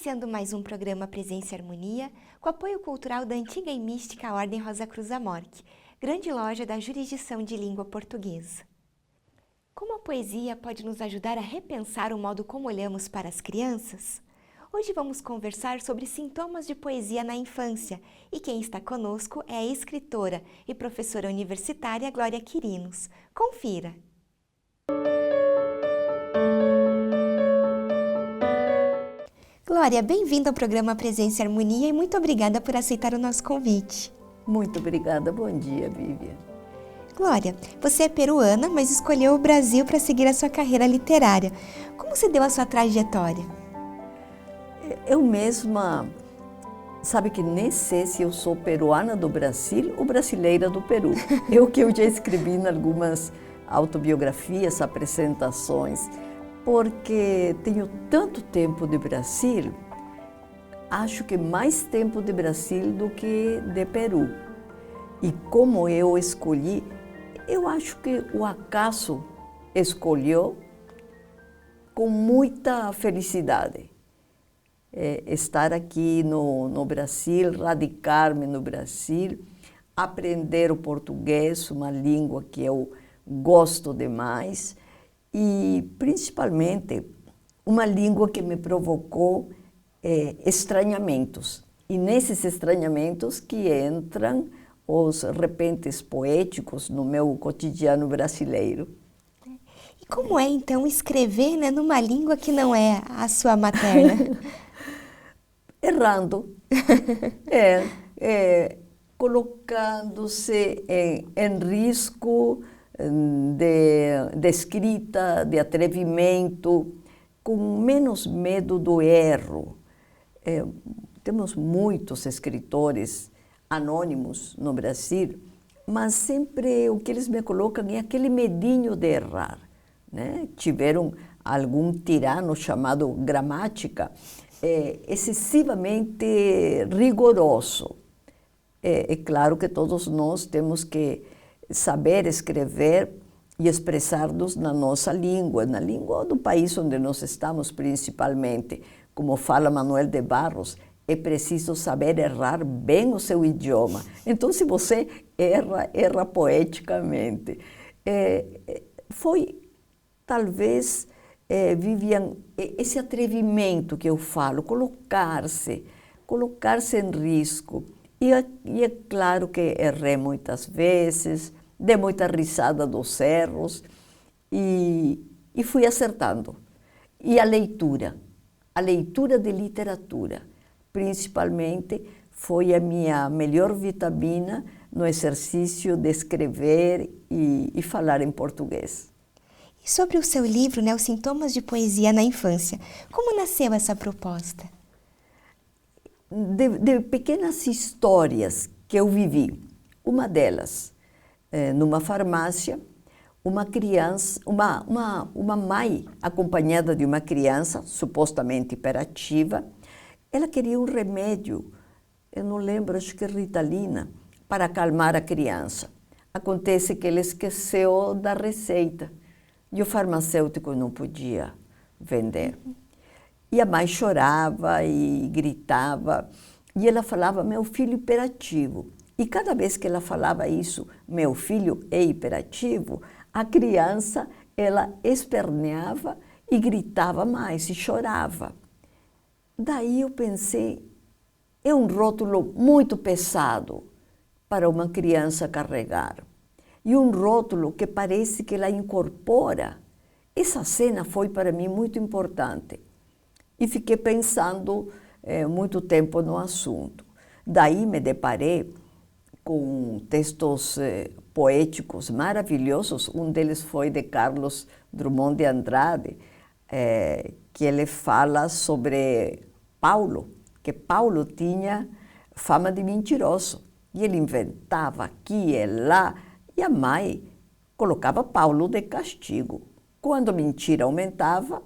iniciando mais um programa Presença e Harmonia, com apoio cultural da antiga e mística Ordem Rosa Cruz Amorque, grande loja da jurisdição de língua portuguesa. Como a poesia pode nos ajudar a repensar o modo como olhamos para as crianças? Hoje vamos conversar sobre sintomas de poesia na infância e quem está conosco é a escritora e professora universitária Glória Quirinos. Confira! Glória, bem-vinda ao programa Presença e Harmonia e muito obrigada por aceitar o nosso convite. Muito obrigada. Bom dia, Vivian. Glória, você é peruana, mas escolheu o Brasil para seguir a sua carreira literária. Como se deu a sua trajetória? Eu mesma, sabe que nem sei se eu sou peruana do Brasil ou brasileira do Peru. É o que eu já escrevi em algumas autobiografias, apresentações, porque tenho tanto tempo de Brasil, acho que mais tempo de Brasil do que de Peru. E como eu escolhi, eu acho que o acaso escolheu com muita felicidade. Estar aqui no Brasil, radicar-me no Brasil, aprender o português, uma língua que eu gosto demais, e principalmente uma língua que me provocou estranhamentos. E nesses estranhamentos que entram os repentes poéticos no meu cotidiano brasileiro. E como é, então, escrever, numa língua que não é a sua materna? Errando. Colocando-se em risco de escrita, de atrevimento, com menos medo do erro. Temos muitos escritores anônimos no Brasil, mas sempre o que eles me colocam é aquele medinho de errar, né? Tiveram algum tirano chamado gramática, excessivamente rigoroso. É claro que todos nós temos que saber escrever e expressar-nos na nossa língua, na língua do país onde nós estamos principalmente. Como fala Manuel de Barros, é preciso saber errar bem o seu idioma. Então, se você erra poeticamente. Foi, talvez, Vivian, esse atrevimento que eu falo, colocar-se em risco. E é claro que errei muitas vezes, dei muita risada dos erros e fui acertando. E a leitura de literatura, principalmente, foi a minha melhor vitamina no exercício de escrever e falar em português. E sobre o seu livro, Os Sintomas de Poesia na Infância, como nasceu essa proposta? De pequenas histórias que eu vivi. Uma delas, numa farmácia, uma criança, uma mãe acompanhada de uma criança, supostamente hiperativa, ela queria um remédio, eu não lembro, acho que Ritalina, para acalmar a criança. Acontece que ele esqueceu da receita e o farmacêutico não podia vender. E a mãe chorava e gritava, e ela falava, meu filho hiperativo. E cada vez que ela falava isso, meu filho é hiperativo, a criança, ela esperneava e gritava mais, e chorava. Daí eu pensei, é um rótulo muito pesado para uma criança carregar. E um rótulo que parece que ela incorpora. Essa cena foi para mim muito importante. E fiquei pensando muito tempo no assunto. Daí me deparei com textos poéticos maravilhosos. Um deles foi de Carlos Drummond de Andrade, que ele fala sobre Paulo, que Paulo tinha fama de mentiroso. E ele inventava aqui e lá, e a mãe colocava Paulo de castigo. Quando a mentira aumentava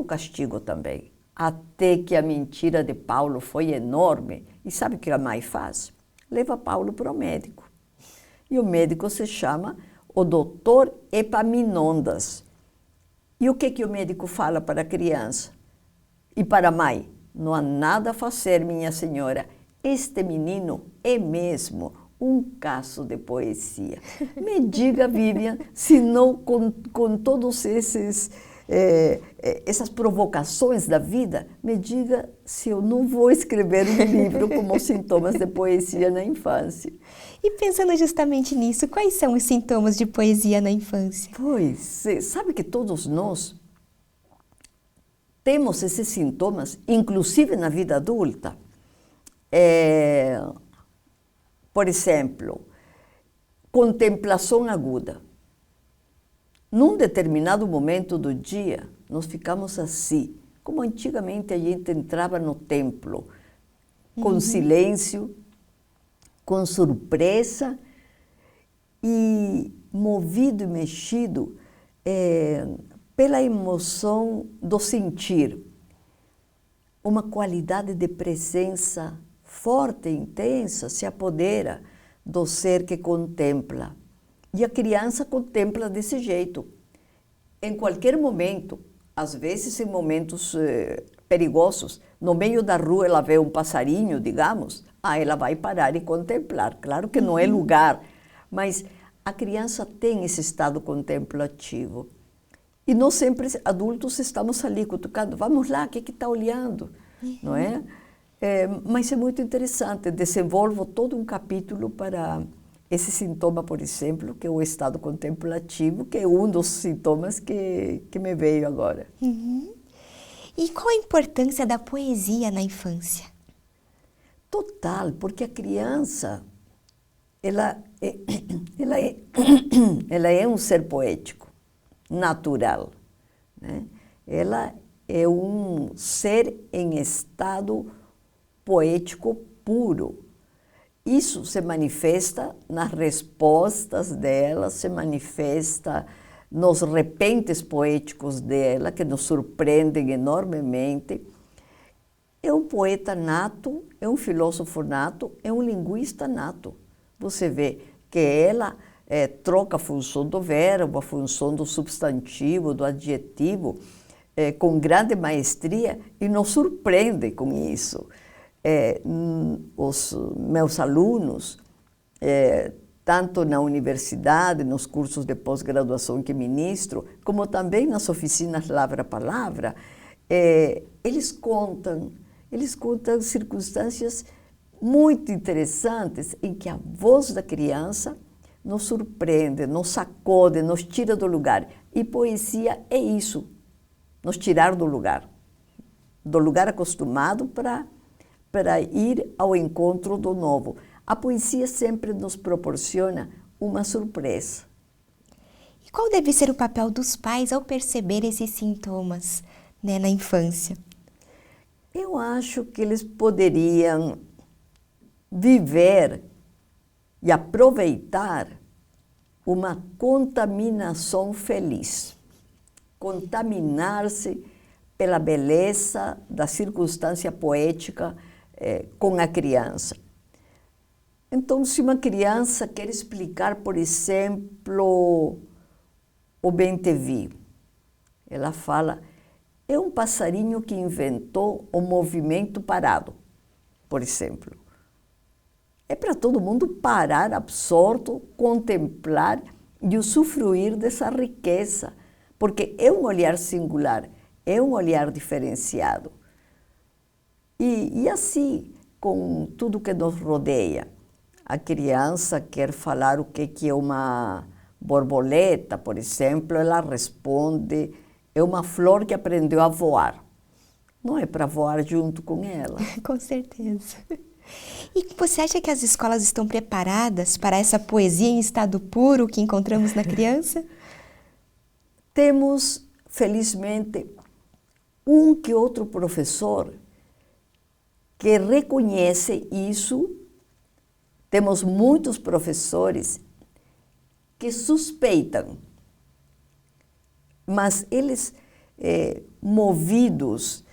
o castigo também. Até que a mentira de Paulo foi enorme. E sabe o que a mãe faz? Leva Paulo para o médico. E o médico se chama o doutor Epaminondas. E o que o médico fala para a criança? E para a mãe, não há nada a fazer, minha senhora. Este menino é mesmo um caso de poesia. Me diga, Vivian, se não com todos essas provocações da vida, me diga se eu não vou escrever um livro como sintomas de poesia na infância. E pensando justamente nisso, quais são os sintomas de poesia na infância? Pois, sabe que todos nós temos esses sintomas, inclusive na vida adulta. Por exemplo, contemplação aguda. Num determinado momento do dia, nós ficamos assim, como antigamente a gente entrava no templo, com silêncio, com surpresa e movido e mexido pela emoção do sentir. Uma qualidade de presença forte e intensa se apodera do ser que contempla. E a criança contempla desse jeito. Em qualquer momento, às vezes em momentos perigosos, no meio da rua ela vê um passarinho, digamos, ela vai parar e contemplar. Claro que não é lugar, mas a criança tem esse estado contemplativo. E nós sempre, adultos, estamos ali cutucando, vamos lá, o que está olhando? Não é? Mas é muito interessante, desenvolvo todo um capítulo para esse sintoma, por exemplo, que é o estado contemplativo, que é um dos sintomas que me veio agora. E qual a importância da poesia na infância? Total, porque a criança, ela é um ser poético, natural, né? Ela é um ser em estado poético puro. Isso se manifesta nas respostas dela, se manifesta nos repentes poéticos dela, que nos surpreendem enormemente. É um poeta nato, é um filósofo nato, é um linguista nato. Você vê que ela troca a função do verbo, a função do substantivo, do adjetivo, com grande maestria e nos surpreende com isso. Os meus alunos, tanto na universidade, nos cursos de pós-graduação que ministro, como também nas oficinas Lavra Palavra, eles contam circunstâncias muito interessantes em que a voz da criança nos surpreende, nos sacode, nos tira do lugar. E poesia é isso, nos tirar do lugar acostumado para ir ao encontro do novo. A poesia sempre nos proporciona uma surpresa. E qual deve ser o papel dos pais ao perceber esses sintomas, né, na infância? Eu acho que eles poderiam viver e aproveitar uma contaminação feliz. Contaminar-se pela beleza da circunstância poética com a criança. Então, se uma criança quer explicar, por exemplo, o bem-te-vi, ela fala, é um passarinho que inventou o movimento parado, por exemplo. É para todo mundo parar absorto, contemplar e usufruir dessa riqueza, porque é um olhar singular, é um olhar diferenciado. E assim, com tudo que nos rodeia, a criança quer falar o que é uma borboleta, por exemplo, ela responde, é uma flor que aprendeu a voar. Não é para voar junto com ela. Com certeza. E você acha que as escolas estão preparadas para essa poesia em estado puro que encontramos na criança? Temos, felizmente, um que outro professor que reconhece isso. Temos muitos professores que suspeitam, mas eles, movidos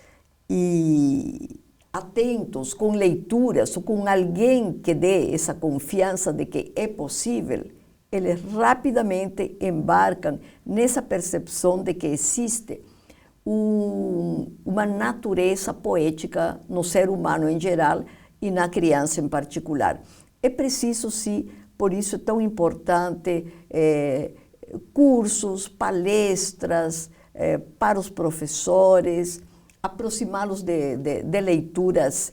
e atentos, com leituras, ou com alguém que dê essa confiança de que é possível, eles rapidamente embarcam nessa percepção de que existe uma natureza poética no ser humano em geral e na criança em particular. É preciso, sim, por isso é tão importante cursos, palestras para os professores, aproximá-los de leituras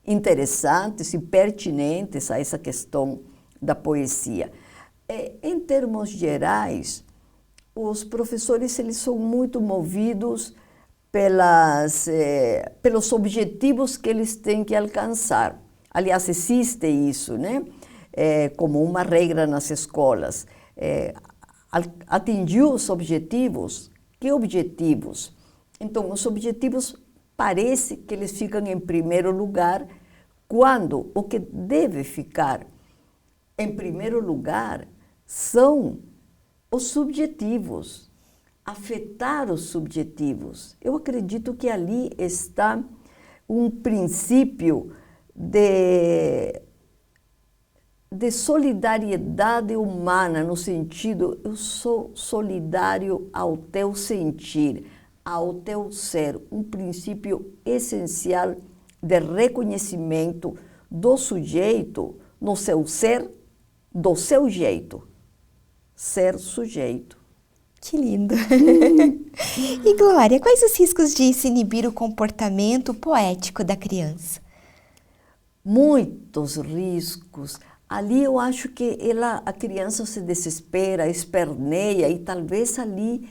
interessantes e pertinentes a essa questão da poesia. Em termos gerais, os professores eles são muito movidos pelos objetivos que eles têm que alcançar. Aliás, existe isso, né? Como uma regra nas escolas. Atingir os objetivos? Que objetivos? Então, os objetivos parece que eles ficam em primeiro lugar, quando o que deve ficar em primeiro lugar são os subjetivos, afetar os subjetivos. Eu acredito que ali está um princípio de solidariedade humana, no sentido, eu sou solidário ao teu sentir, ao teu ser, um princípio essencial de reconhecimento do sujeito no seu ser, do seu jeito. Ser sujeito. Que lindo! E Glória, quais os riscos de se inibir o comportamento poético da criança? Muitos riscos. Ali eu acho que a criança se desespera, esperneia e talvez ali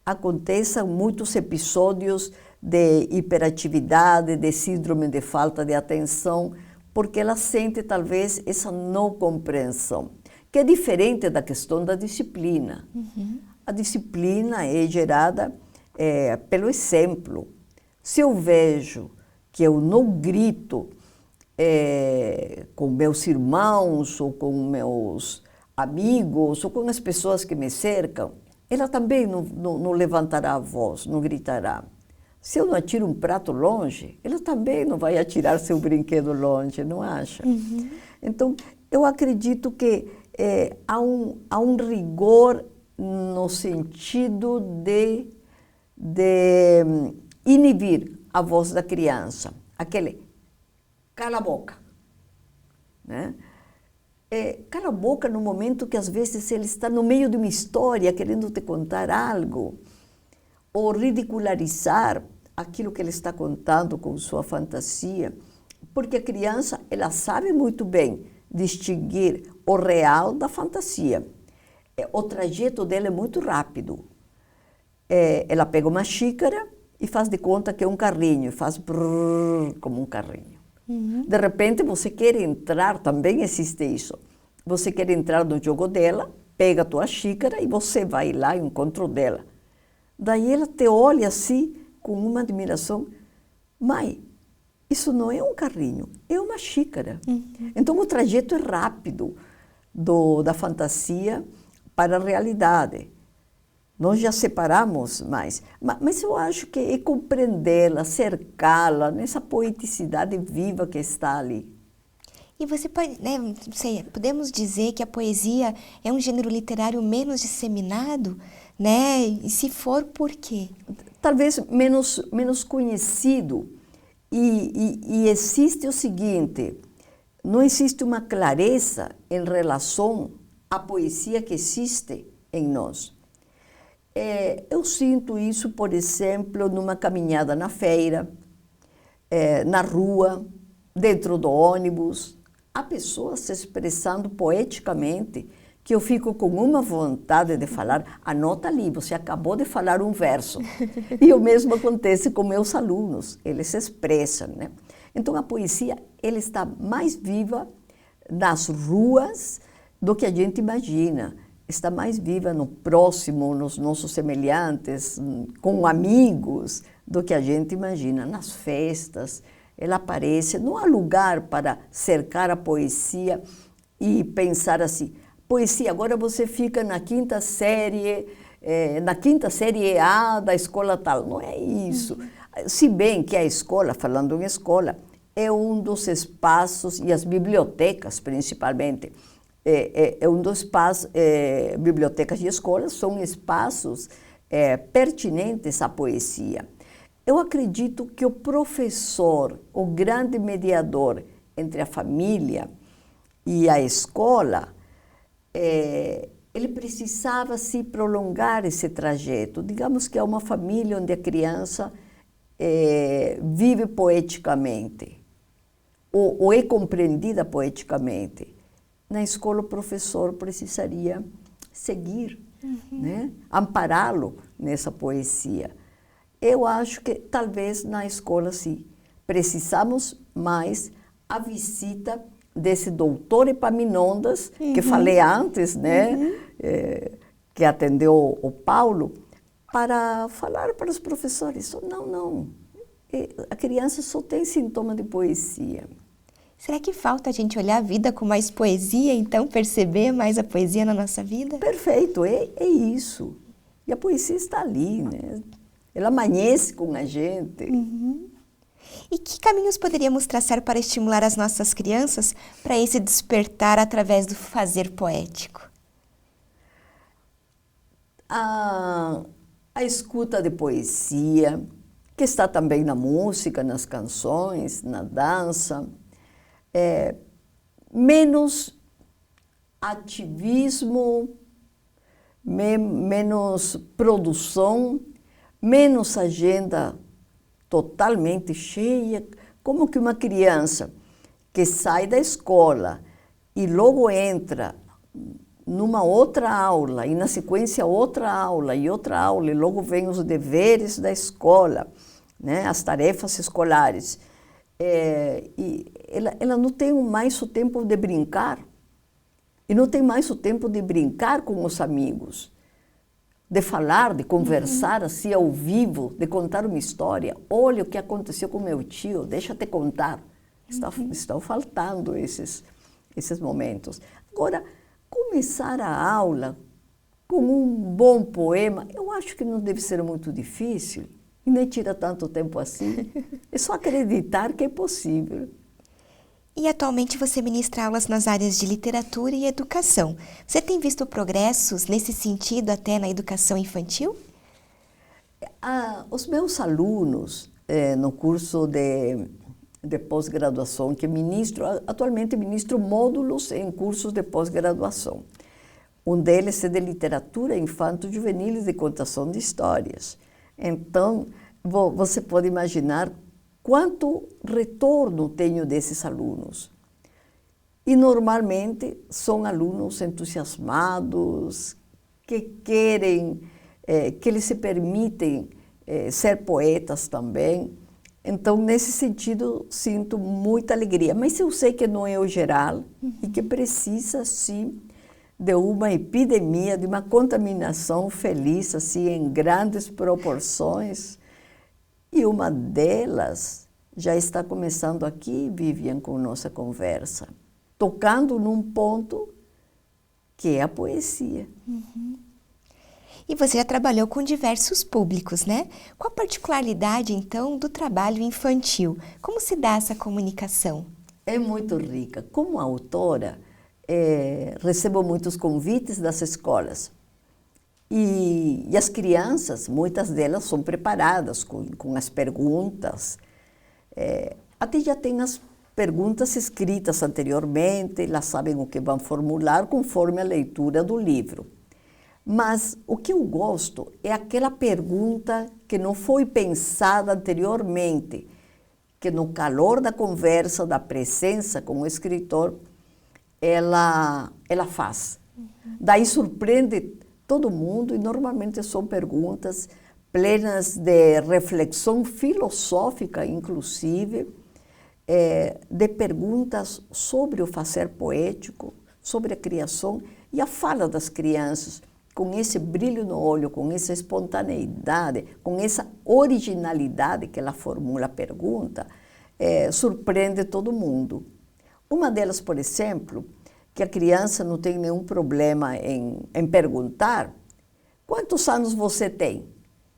aconteçam muitos episódios de hiperatividade, de síndrome de falta de atenção, porque ela sente talvez essa não compreensão, que é diferente da questão da disciplina. Uhum. A disciplina é gerada pelo exemplo. Se eu vejo que eu não grito com meus irmãos, ou com meus amigos, ou com as pessoas que me cercam, ela também não levantará a voz, não gritará. Se eu não atiro um prato longe, ela também não vai atirar seu brinquedo longe, não acha? Uhum. Então, eu acredito que há um rigor no sentido de inibir a voz da criança. Aquele cala a boca. Né? Cala a boca no momento que às vezes ele está no meio de uma história querendo te contar algo, ou ridicularizar aquilo que ele está contando com sua fantasia, porque a criança ela sabe muito bem distinguir o real da fantasia. O trajeto dela é muito rápido. Ela pega uma xícara e faz de conta que é um carrinho, e faz brrr, como um carrinho. Uhum. De repente você quer entrar, também existe isso, você quer entrar no jogo dela, pega a tua xícara e você vai lá ao encontro dela. Daí ela te olha assim, com uma admiração, mãe, isso não é um carrinho, é uma xícara. Uhum. Então o trajeto é rápido da fantasia para a realidade. Nós já separamos mais, mas eu acho que é compreendê-la, cercá-la nessa poeticidade viva que está ali. E você pode, né, não sei, podemos dizer que a poesia é um gênero literário menos disseminado, né? E se for, por quê? Talvez menos conhecido. E existe o seguinte, não existe uma clareza em relação à poesia que existe em nós. Eu sinto isso, por exemplo, numa caminhada na feira, na rua, dentro do ônibus. Há pessoas se expressando poeticamente que eu fico com uma vontade de falar, anota ali, você acabou de falar um verso. E o mesmo acontece com meus alunos, eles se expressam, né? Então a poesia, ela está mais viva nas ruas do que a gente imagina. Está mais viva no próximo, nos nossos semelhantes, com amigos, do que a gente imagina. Nas festas, ela aparece. Não há lugar para cercar a poesia e pensar assim, poesia, agora você fica na quinta série A da escola tal. Não é isso. Se bem que a escola, falando em escola, é um dos espaços, e as bibliotecas principalmente, um dos espaços, bibliotecas e escolas são espaços pertinentes à poesia. Eu acredito que o professor, o grande mediador entre a família e a escola, ele precisava se prolongar esse trajeto. Digamos que é uma família onde a criança vive poeticamente, ou é compreendida poeticamente. Na escola, o professor precisaria seguir, né? Ampará-lo nessa poesia. Eu acho que talvez na escola, sim, precisamos mais a visita desse doutor Epaminondas, que falei antes, né? Que atendeu o Paulo, para falar para os professores, não, a criança só tem sintoma de poesia. Será que falta a gente olhar a vida com mais poesia, então perceber mais a poesia na nossa vida? Perfeito, é isso. E a poesia está ali, né? Ela amanhece com a gente. E que caminhos poderíamos traçar para estimular as nossas crianças para esse despertar através do fazer poético? A escuta de poesia, que está também na música, nas canções, na dança. Menos ativismo, menos produção, menos agenda totalmente cheia. Como que uma criança que sai da escola e logo entra numa outra aula, e na sequência outra aula, e logo vem os deveres da escola, né? As tarefas escolares. E ela não tem mais o tempo de brincar, e não tem mais o tempo de brincar com os amigos, de falar, de conversar assim ao vivo, de contar uma história. Olha o que aconteceu com meu tio, deixa eu te contar. Estão faltando esses momentos. Agora, começar a aula com um bom poema, eu acho que não deve ser muito difícil. E nem tira tanto tempo assim. É só acreditar que é possível. E atualmente você ministra aulas nas áreas de literatura e educação. Você tem visto progressos nesse sentido até na educação infantil? Os meus alunos, no curso de pós-graduação que ministro, atualmente ministro módulos em cursos de pós-graduação. Um deles é de literatura infanto-juvenil e de contação de histórias. Então, você pode imaginar quanto retorno tenho desses alunos. E, normalmente, são alunos entusiasmados, que querem, que eles se permitem ser poetas também. Então, nesse sentido, sinto muita alegria. Mas eu sei que não é o geral e que precisa, sim, de uma epidemia, de uma contaminação feliz, assim, em grandes proporções. E uma delas já está começando aqui, Vivian, com nossa conversa, tocando num ponto que é a poesia. E você já trabalhou com diversos públicos, né? Qual a particularidade, então, do trabalho infantil? Como se dá essa comunicação? É muito rica. Como autora, recebo muitos convites das escolas. E as crianças, muitas delas são preparadas com as perguntas. Até já tem as perguntas escritas anteriormente, elas sabem o que vão formular conforme a leitura do livro. Mas o que eu gosto é aquela pergunta que não foi pensada anteriormente, que no calor da conversa, da presença com o escritor, ela faz. Daí surpreende todo mundo e normalmente são perguntas plenas de reflexão filosófica, inclusive, de perguntas sobre o fazer poético, sobre a criação e a fala das crianças, com esse brilho no olho, com essa espontaneidade, com essa originalidade que ela formula a pergunta, surpreende todo mundo. Uma delas, por exemplo, que a criança não tem nenhum problema em perguntar: quantos anos você tem?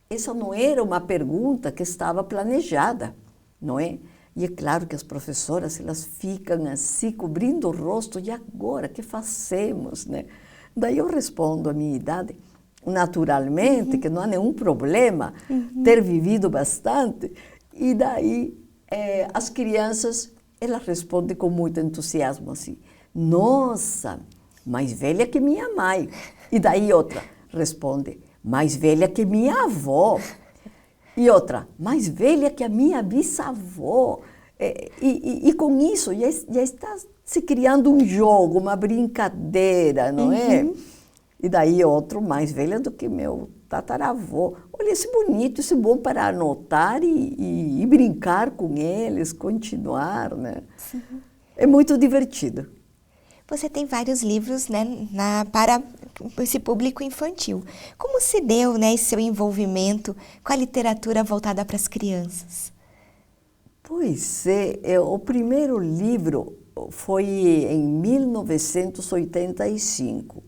Essa não era uma pergunta que estava planejada, não é? E é claro que as professoras, elas ficam assim, cobrindo o rosto, e agora, o que fazemos, né? Daí eu respondo a minha idade, naturalmente, que não há nenhum problema ter vivido bastante. E daí as crianças, elas respondem com muito entusiasmo assim, nossa, mais velha que minha mãe. E daí outra responde, mais velha que minha avó. E outra, mais velha que a minha bisavó. E com isso já está se criando um jogo, uma brincadeira, não é? E daí outro, mais velha do que meu tataravô. Olha, isso é bonito, isso é bom para anotar e brincar com eles, continuar, né? Sim. É muito divertido. Você tem vários livros, né, para esse público infantil. Como se deu, né, esse seu envolvimento com a literatura voltada para as crianças? Pois é, o primeiro livro foi em 1985.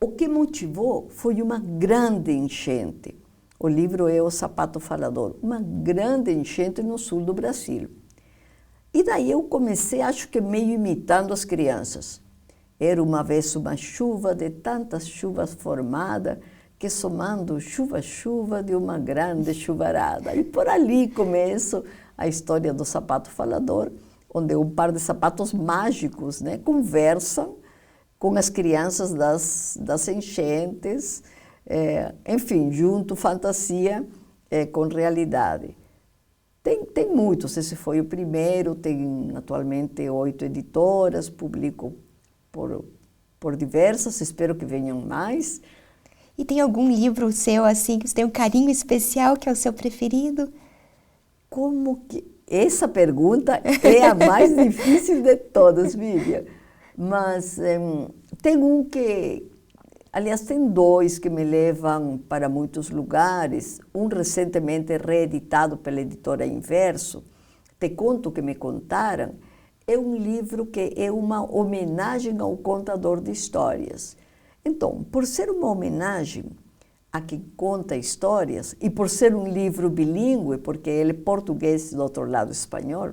O que motivou foi uma grande enchente. O livro é O Sapato Falador, uma grande enchente no sul do Brasil. E daí eu comecei, acho que meio imitando as crianças. Era uma vez uma chuva de tantas chuvas formada, que somando chuva, chuva de uma grande chuvarada. E por ali começo a história do sapato falador, onde um par de sapatos mágicos, né, conversam com as crianças das enchentes, enfim, junto fantasia com realidade. Tem muitos, esse foi o primeiro, tem atualmente 8 editoras, publico por diversas, espero que venham mais. E tem algum livro seu, assim, que você tem um carinho especial, que é o seu preferido? Como que... Essa pergunta é a mais difícil de todas, Vivian. Mas tem um que... Aliás, tem dois que me levam para muitos lugares. Um recentemente reeditado pela editora Inverso, Te Conto que Me Contaram, é um livro que é uma homenagem ao contador de histórias. Então, por ser uma homenagem a quem conta histórias, e por ser um livro bilíngue, porque ele é português e do outro lado espanhol,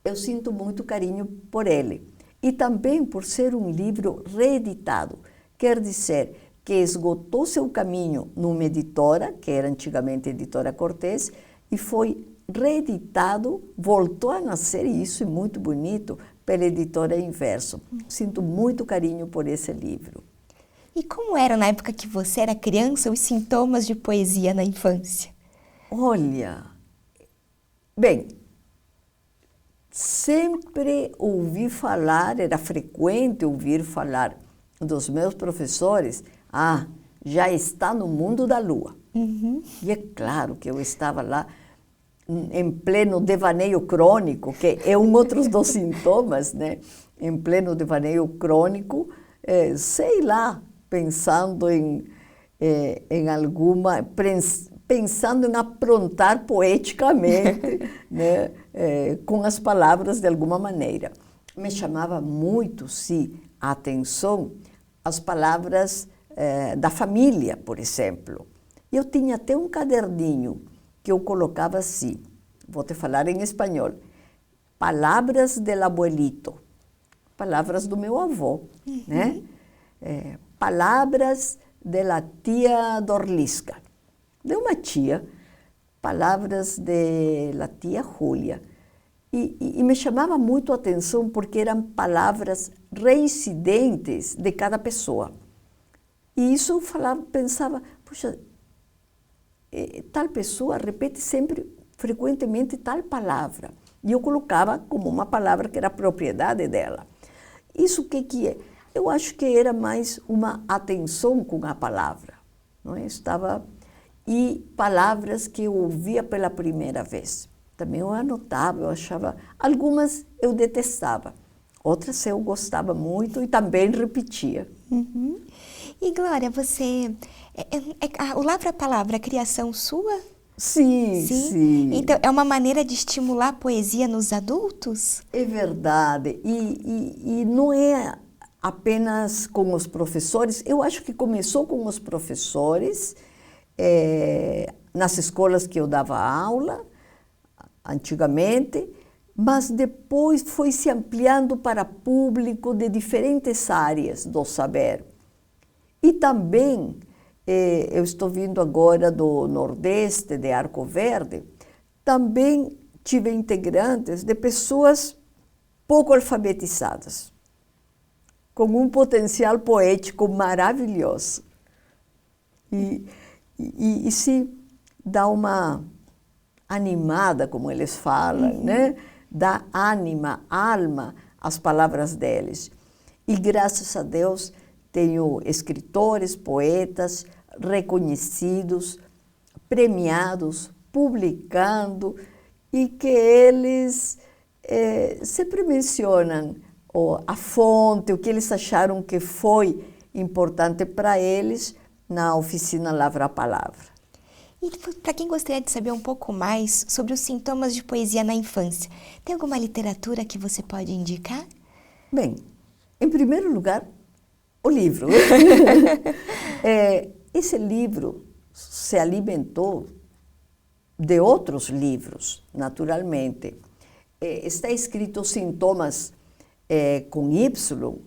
eu sinto muito carinho por ele. E também por ser um livro reeditado, quer dizer que esgotou seu caminho numa editora, que era antigamente a Editora Cortês, e foi reeditado, voltou a nascer, e isso é muito bonito, pela editora Inverso. Sinto muito carinho por esse livro. E como era na época que você era criança os sintomas de poesia na infância? Olha, bem, sempre ouvi falar, era frequente ouvir falar dos meus professores, já está no mundo da lua. E é claro que eu estava lá em pleno devaneio crônico, que é um outro dos sintomas, né? Em pleno devaneio crônico, sei lá, pensando em pensando em aprontar poeticamente, né? Com as palavras de alguma maneira. Me chamava muito, sim, a atenção as palavras da família, por exemplo. Eu tinha até um caderninho que eu colocava assim, vou te falar em espanhol, palavras del abuelito, palavras do meu avô, né? Palavras de la tia Dorlisca, de uma tia, palavras de la tia Júlia. E me chamava muito a atenção porque eram palavras reincidentes de cada pessoa. E isso eu pensava, puxa, tal pessoa repete sempre, frequentemente, tal palavra. E eu colocava como uma palavra que era propriedade dela. Isso o que é? Eu acho que era mais uma atenção com a palavra. Não é? E palavras que eu ouvia pela primeira vez. Também eu anotava, eu achava... Algumas eu detestava, outras eu gostava muito e também repetia. E, Glória, você... o Lavra-Palavra, a criação sua? Sim. Então, é uma maneira de estimular a poesia nos adultos? É verdade. E não é apenas com os professores. Eu acho que começou com os professores, nas escolas que eu dava aula, antigamente, mas depois foi se ampliando para público de diferentes áreas do saber. E também eu estou vindo agora do Nordeste, de Arco Verde, também tive integrantes de pessoas pouco alfabetizadas, com um potencial poético maravilhoso. E se dá uma animada, como eles falam, né? Dá ânima, alma às palavras deles. E graças a Deus tenho escritores, poetas reconhecidos, premiados, publicando, e que eles sempre mencionam a fonte, o que eles acharam que foi importante para eles na oficina Lavra a Palavra. E para quem gostaria de saber um pouco mais sobre os sintomas de poesia na infância, tem alguma literatura que você pode indicar? Bem, em primeiro lugar, o livro. Esse livro se alimentou de outros livros, naturalmente. Está escrito sintomas com Y,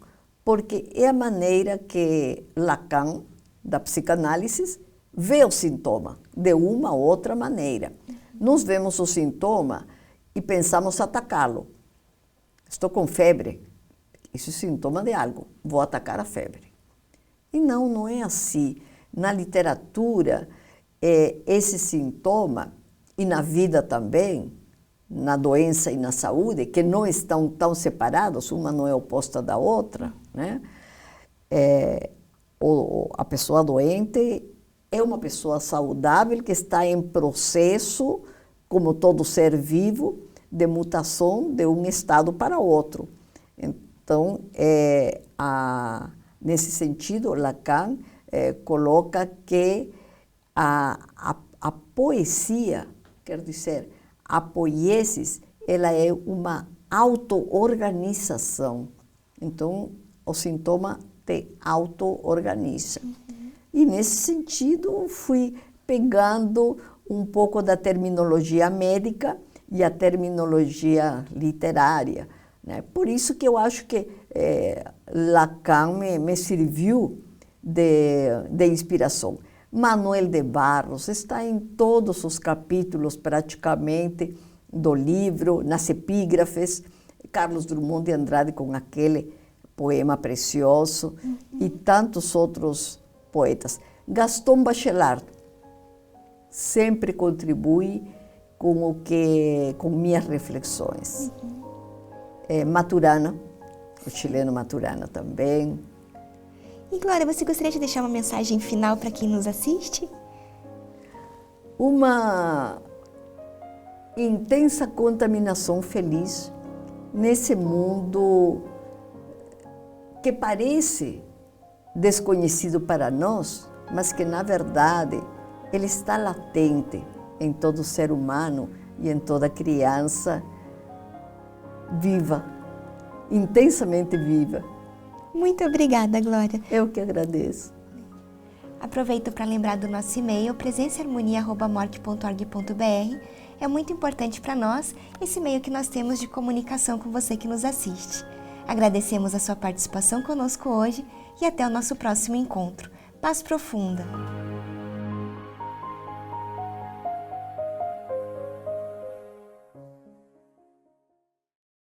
porque é a maneira que Lacan, da psicanálise, vê o sintoma, de uma ou outra maneira. Nós vemos o sintoma e pensamos atacá-lo. Estou com febre, isso é sintoma de algo, vou atacar a febre. E não é assim. Na literatura, esse sintoma, e na vida também, na doença e na saúde, que não estão tão separados, uma não é oposta da outra, né? A pessoa doente é uma pessoa saudável que está em processo, como todo ser vivo, de mutação de um estado para outro. Então, nesse sentido, Lacan coloca que a poesia, quer dizer, a poiesis, ela é uma auto-organização. Então, o sintoma te auto-organiza. E, nesse sentido, fui pegando um pouco da terminologia médica e a terminologia literária, né? Por isso que eu acho que Lacan me serviu de inspiração. Manuel de Barros está em todos os capítulos, praticamente, do livro, nas epígrafes. Carlos Drummond de Andrade com aquele poema precioso, e tantos outros poetas. Gaston Bachelard sempre contribui com minhas reflexões. Maturana, o chileno Maturana também. E Glória, você gostaria de deixar uma mensagem final para quem nos assiste? Uma intensa contaminação feliz nesse mundo que parece desconhecido para nós, mas que, na verdade, ele está latente em todo ser humano e em toda criança viva, intensamente viva. Muito obrigada, Glória. Eu que agradeço. Aproveito para lembrar do nosso e-mail, presençaharmonia@morte.org.br. É muito importante para nós esse meio que nós temos de comunicação com você que nos assiste. Agradecemos a sua participação conosco hoje e até o nosso próximo encontro. Paz profunda!